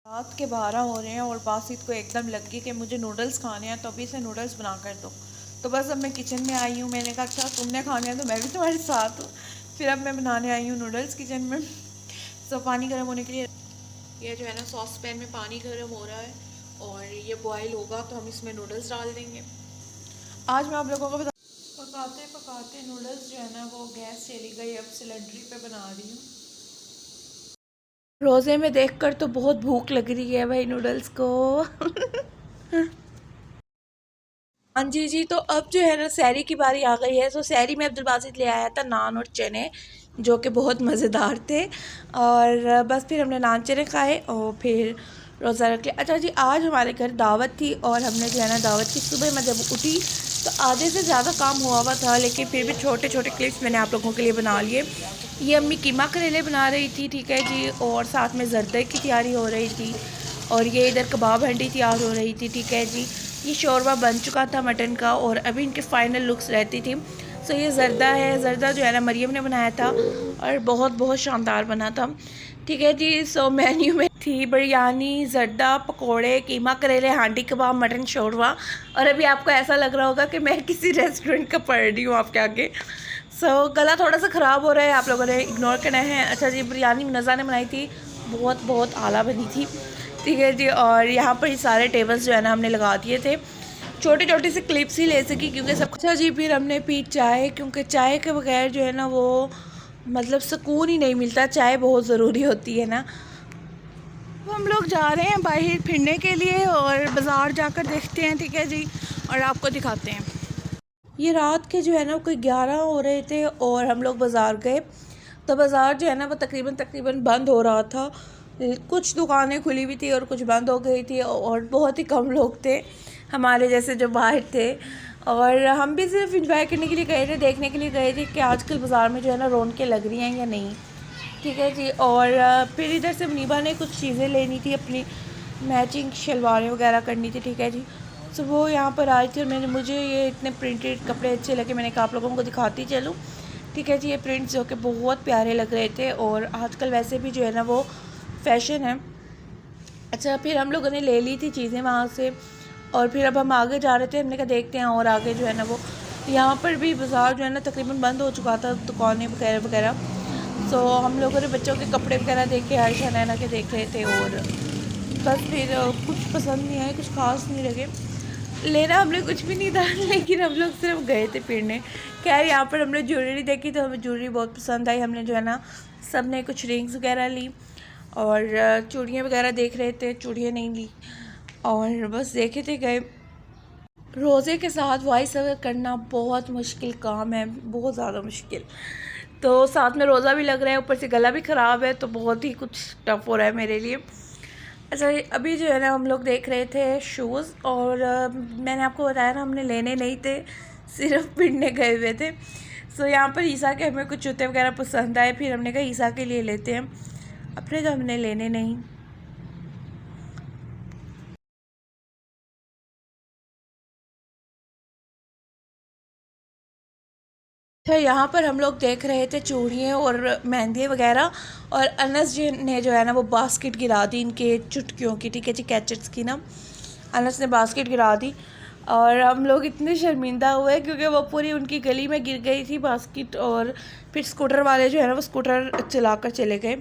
रात के 12 हो रहे हैं और बासित को एकदम लग गई कि मुझे नूडल्स खाने हैं, तो अभी से नूडल्स बना कर दो। तो बस अब मैं किचन में आई हूँ। मैंने कहा अच्छा तुमने खाने हैं तो मैं भी तुम्हारे साथ हूँ। फिर अब मैं बनाने आई हूँ नूडल्स किचन में। तो पानी गर्म होने के लिए ये जो है ना सॉस पैन में पानी गर्म हो रहा है और ये बॉयल होगा तो हम इसमें नूडल्स डाल देंगे। आज मैं आप लोगों को पकाते पकाते नूडल्स जो है ना वो गैस चली गई, अब सिलेंडर पे बना रही हूँ। रोज़े में देखकर तो बहुत भूख लग रही है भाई नूडल्स को। हाँ जी जी, तो अब जो है ना सहरी की बारी आ गई है। तो सहरी में अब्दुल बासित ले आया था नान और चने, जो कि बहुत मज़ेदार थे। और बस फिर हमने नान चने खाए और फिर रोज़ा रख लिया। अच्छा जी, आज हमारे घर दावत थी और हमने जो है ना दावत की सुबह मैं जब उठी तो आधे से ज़्यादा काम हुआ था, लेकिन फिर भी छोटे छोटे क्लिप्स मैंने आप लोगों के लिए बना लिए। ये अम्मी कीमा करेले बना रही थी, ठीक है जी, और साथ में जर्दे की तैयारी हो रही थी। और ये इधर कबाब हंडी तैयार हो रही थी, ठीक है जी। ये शोरबा बन चुका था मटन का और अभी इनके फाइनल लुक्स रहती थी। सो ये जर्दा है, जर्दा जो है ना मरियम ने बनाया था और बहुत बहुत शानदार बना था, ठीक है जी। सो मेन्यू में थी बिरयानी, जर्दा, पकोड़े, कीमा करेले, हांडी कबाब, मटन शोरबा। और अभी आपको ऐसा लग रहा होगा कि मैं किसी रेस्टोरेंट का पढ़ रही हूँ आपके आगे। गला थोड़ा सा ख़राब हो रहा है, आप लोगों ने इग्नोर करना है। अच्छा जी, बिरयानी नज़ा ने बनाई थी, बहुत बहुत आला बनी थी, ठीक है जी। और यहाँ पर ये सारे टेबल्स जो है ना हमने लगा दिए थे। छोटे छोटे से क्लिप्स ही ले सकी क्योंकि सब। अच्छा जी, फिर हमने पी चाय, क्योंकि चाय के बगैर जो है ना वो मतलब सुकून ही नहीं मिलता। चाय बहुत ज़रूरी होती है ना। अब हम लोग जा रहे हैं बाहर फिरने के लिए और बाज़ार जाकर देखते हैं, ठीक है जी, और आपको दिखाते हैं। ये रात के जो है ना कोई 11 हो रहे थे और हम लोग बाज़ार गए। तो बाज़ार जो है ना वो तकरीबन तकरीबन बंद हो रहा था। कुछ दुकानें खुली हुई थी और कुछ बंद हो गई थी और बहुत ही कम लोग थे हमारे जैसे जो बाहर थे। और हम भी सिर्फ इंजॉय करने के लिए गए थे, देखने के लिए गए थे कि आजकल बाज़ार में जो है ना रौनकें लग रही हैं या नहीं, ठीक है जी। और फिर इधर से मुनीबा ने कुछ चीज़ें लेनी थी, अपनी मैचिंग शलवारें वगैरह करनी थी, ठीक है जी। तो वो यहाँ पर आई थी और मैंने मुझे ये इतने प्रिंटेड कपड़े अच्छे लगे, मैंने कहा आप लोगों को दिखाती चलूँ, ठीक है जी। ये प्रिंट्स जो कि बहुत प्यारे लग रहे थे और आजकल वैसे भी जो है ना वो फैशन है। अच्छा, फिर हम लोगों ने ले ली थी चीज़ें वहाँ से और फिर अब हम आगे जा रहे थे। हमने कहा देखते हैं और आगे जो है ना वो यहाँ पर भी बाज़ार जो है ना तकरीबन बंद हो चुका था, दुकानें वगैरह वगैरह। सो हम लोगों ने बच्चों के कपड़े वगैरह देखे, आयशा नैना के देख रहे थे और बस फिर कुछ पसंद नहीं आए, कुछ खास नहीं लगे। लेना हमने कुछ भी नहीं था लेकिन हम लोग सिर्फ गए थे फिरने। खैर यहाँ पर हमने ज्वेलरी देखी तो हमें ज्वेलरी बहुत पसंद आई। हमने जो है ना सब ने कुछ रिंग्स वगैरह ली और चूड़ियाँ वगैरह देख रहे थे, चूड़ियाँ नहीं ली और बस देखे थे गए। रोज़े के साथ वॉइस ओवर करना बहुत मुश्किल काम है, बहुत ज़्यादा मुश्किल। तो साथ में रोज़ा भी लग रहा है, ऊपर से गला भी ख़राब है, तो बहुत ही कुछ टफ़ हो रहा है मेरे लिए। अच्छा, अभी जो है ना हम लोग देख रहे थे शूज़ और मैंने आपको बताया ना हमने लेने नहीं थे, सिर्फ पिंडने गए हुए थे। सो यहाँ पर ईसा के हमें कुछ जूते वगैरह पसंद आए, फिर हमने कहा ईसा के लिए लेते हैं, अपने तो हमने लेने नहीं। तो यहाँ पर हम लोग देख रहे थे चूड़ियाँ और मेहंदी वगैरह और अनस जी ने जो है ना वो बास्केट गिरा दी इनके चुटकियों की, ठीक है जी, कैचेट्स की ना। अनस ने बास्केट गिरा दी और हम लोग इतने शर्मिंदा हुए क्योंकि वो पूरी उनकी गली में गिर गई थी बास्केट। और फिर स्कूटर वाले जो है ना वो स्कूटर चलाकर चले गए।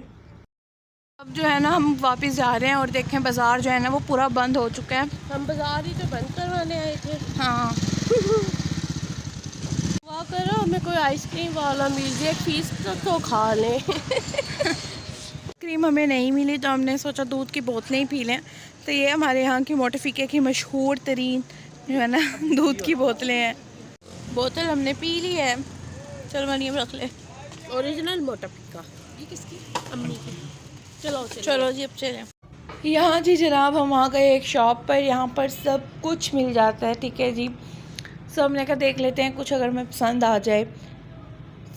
अब जो है ना हम वापस जा रहे हैं और देखें बाज़ार जो है ना वो पूरा बंद हो चुका है। हम बाजार ही तो बंद करवाने आए थे। हाँ, दुआ करो हमें कोई आइसक्रीम वाला मिल जाए, फीस तो खा लें। क्रीम हमें नहीं मिली तो हमने सोचा दूध की बोतलें ही पी लें। तो ये हमारे यहाँ की मोटिफिके की मशहूर तरीन जो है ना दूध की बोतलें हैं। बोतल हमने पी ली है, चलो मरियम रख ले। ओरिजिनल मोटा पिक्का ये किसकी? अम्मी की। चलो चलो जी अब चलें। यहाँ जी जनाब हम आ गए एक शॉप पर, यहाँ पर सब कुछ मिल जाता है, ठीक है जी। सो हमने कहा देख लेते हैं कुछ अगर हमें पसंद आ जाए।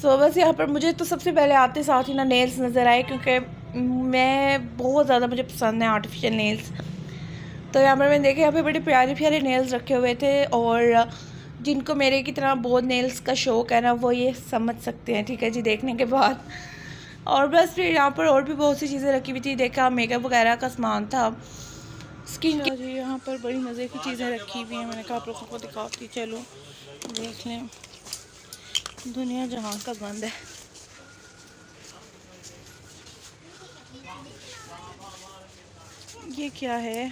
सो बस यहाँ पर मुझे तो सबसे पहले आते साथ ही ना नेल्स नज़र आए, क्योंकि मैं बहुत ज़्यादा मुझे पसंद है आर्टिफिशियल नेल्स। तो यहाँ पर मैंने देखे यहाँ पे बड़े प्यारे प्यारे नेल्स रखे हुए थे और जिनको मेरे की तरह बहुत नेल्स का शौक़ है ना वो ये समझ सकते हैं, ठीक है जी, देखने के बाद। और बस फिर यहाँ पर और भी बहुत सी चीज़ें रखी हुई थी। देखा मेकअप वगैरह का सामान था, स्किन की। जी यहाँ पर बड़ी मज़े की चीज़ें रखी हुई हैं। मैंने कहा आप लोगों को दिखाती, चलो देख लें। दुनिया जहाँ का गंद है। ये क्या है?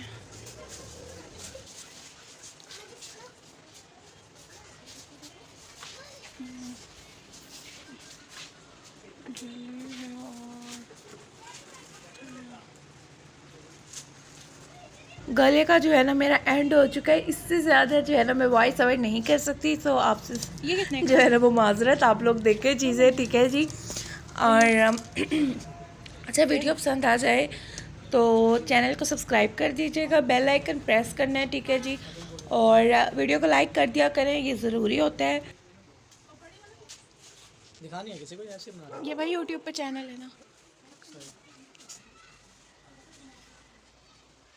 गले का जो है ना मेरा एंड हो चुका है। इससे ज़्यादा जो है ना मैं वॉइस ओवर नहीं कर सकती, तो आपसे ये कितने जो है ना वो माजरत। आप लोग देखें चीज़ें, ठीक है जी। और अच्छा, वीडियो पसंद आ जाए तो चैनल को सब्सक्राइब कर दीजिएगा, बेल आइकन प्रेस करना है, ठीक है जी। और वीडियो को लाइक कर दिया करें, ये ज़रूरी होता है। दिखानी है किसी को, ऐसे बना ये भाई यूट्यूब पे चैनल है ना।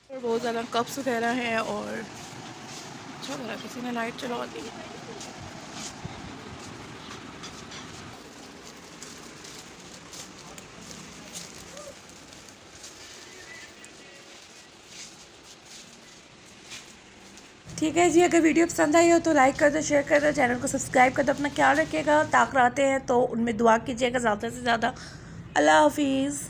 और बहुत ज़्यादा कप्स वगैरह हैं। और अच्छा लगा, किसी ने लाइट चला दी। ठीक है जी, अगर वीडियो पसंद आई हो तो लाइक कर दो, शेयर कर दो, चैनल को सब्सक्राइब कर दो। अपना ख्याल रखिएगा। ताक आते हैं तो उनमें दुआ कीजिएगा ज़्यादा से ज़्यादा। अल्लाह हाफिज़।